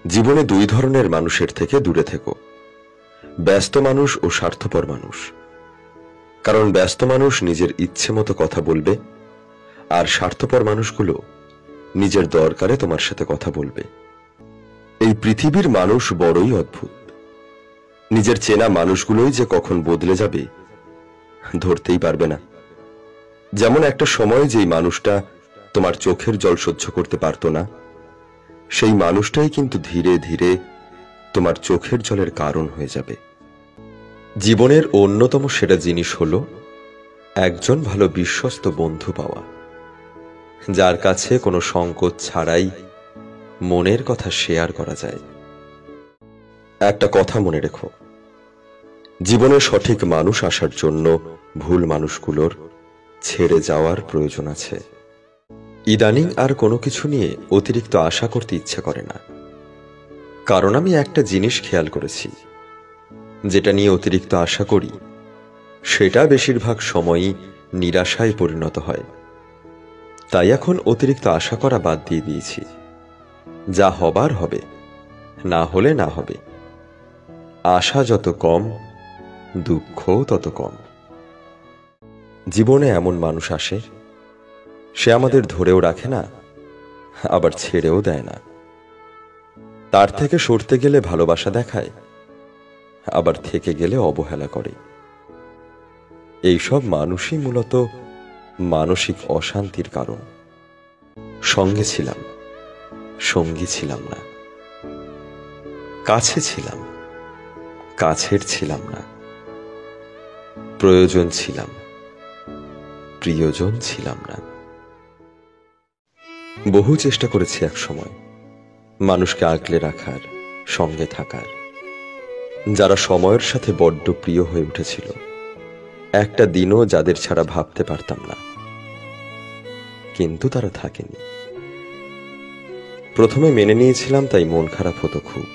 জীবনে দুই ধরনের মানুষের থেকে দূরে থেকো, ব্যস্ত মানুষ ও স্বার্থপর মানুষ। কারণ ব্যস্ত মানুষ নিজের ইচ্ছে মতো কথা বলবে, আর স্বার্থপর মানুষগুলো নিজের দরকারে তোমার সাথে কথা বলবে। এই পৃথিবীর মানুষ বড়ই অদ্ভুত। নিজের চেনা মানুষগুলোই যে কখন বদলে যাবে ধরতেই পারবে না। যেমন একটা সময় যেই মানুষটা তোমার চোখের জল সহ্য করতে পারত না, সেই মানুষটাই কিন্তু ধীরে ধীরে তোমার চোখের জলের কারণ হয়ে যাবে। জীবনের অন্যতম সেরা জিনিস হলো একজন ভালো বিশ্বস্ত বন্ধু পাওয়া, যার কাছে কোনো সংকোচ ছাড়াই মনের কথা শেয়ার করা যায়। একটা কথা মনে রেখো, জীবনে সঠিক মানুষ আসার জন্য ভুল মানুষগুলোর ছেড়ে যাওয়ার প্রয়োজন আছে। ইদানিং আর কোনো কিছু নিয়ে অতিরিক্ত আশা করতে ইচ্ছে করে না। কারণ আমি একটা জিনিস খেয়াল করেছি, যেটা নিয়ে অতিরিক্ত আশা করি সেটা বেশিরভাগ সময়ই নিরাশায় পরিণত হয়। তাই এখন অতিরিক্ত আশা করা বাদ দিয়ে দিয়েছি। যা হবার হবে, না হলে না হবে। আশা যত কম, দুঃখ তত কম। জীবনে এমন মানুষ আসে, সে আমাদের ধরেও রাখে না, আবার ছেড়েও দেয় না। তার থেকে সরতে গেলে ভালোবাসা দেখায়, আবার থেকে গেলে অবহেলা করে। এইসব মানুষই মূলত মানসিক অশান্তির কারণ। সঙ্গে ছিলাম, সঙ্গী ছিলাম না। কাছে ছিলাম, কাছের ছিলাম না। প্রয়োজন ছিলাম, প্রিয়জন ছিলাম না। বহু চেষ্টা করেছি এক সময় মানুষকে আগলে রাখার, সঙ্গে থাকার, যারা সময়ের সাথে বড্ড প্রিয় হয়ে উঠেছিল। একটা দিনও যাদের ছাড়া ভাবতে পারতাম না, কিন্তু তারা থাকেনি। প্রথমে মেনে নিয়েছিলাম, তাই মন খারাপ হতো খুব।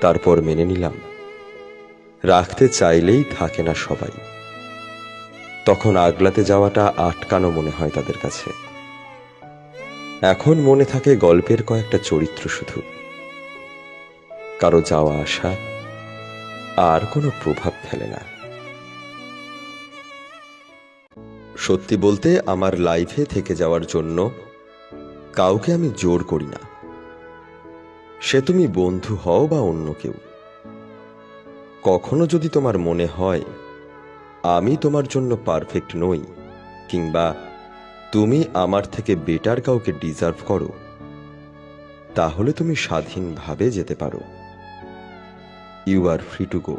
তারপর মেনে নিলাম, রাখতে চাইলেই থাকে না সবাই। তখন আগলাতে যাওয়াটা আটকানো মনে হয় তাদের কাছে। এখন মনে থাকে গল্পের কয়েকটা চরিত্র শুধু। কারো যাওয়া আসা আর কোনো প্রভাব ফেলে না। সত্যি বলতে, আমার লাইফে থেকে যাওয়ার জন্য কাউকে আমি জোর করি না। সে তুমি বন্ধু হও বা অন্য কেউ। কখনো যদি তোমার মনে হয় আমি তোমার জন্য পারফেক্ট নই, কিংবা তুমি আমার থেকে বেটার কাউকে ডিজার্ভ করো, তাহলে তুমি স্বাধীনভাবে যেতে পারো। You are free to go.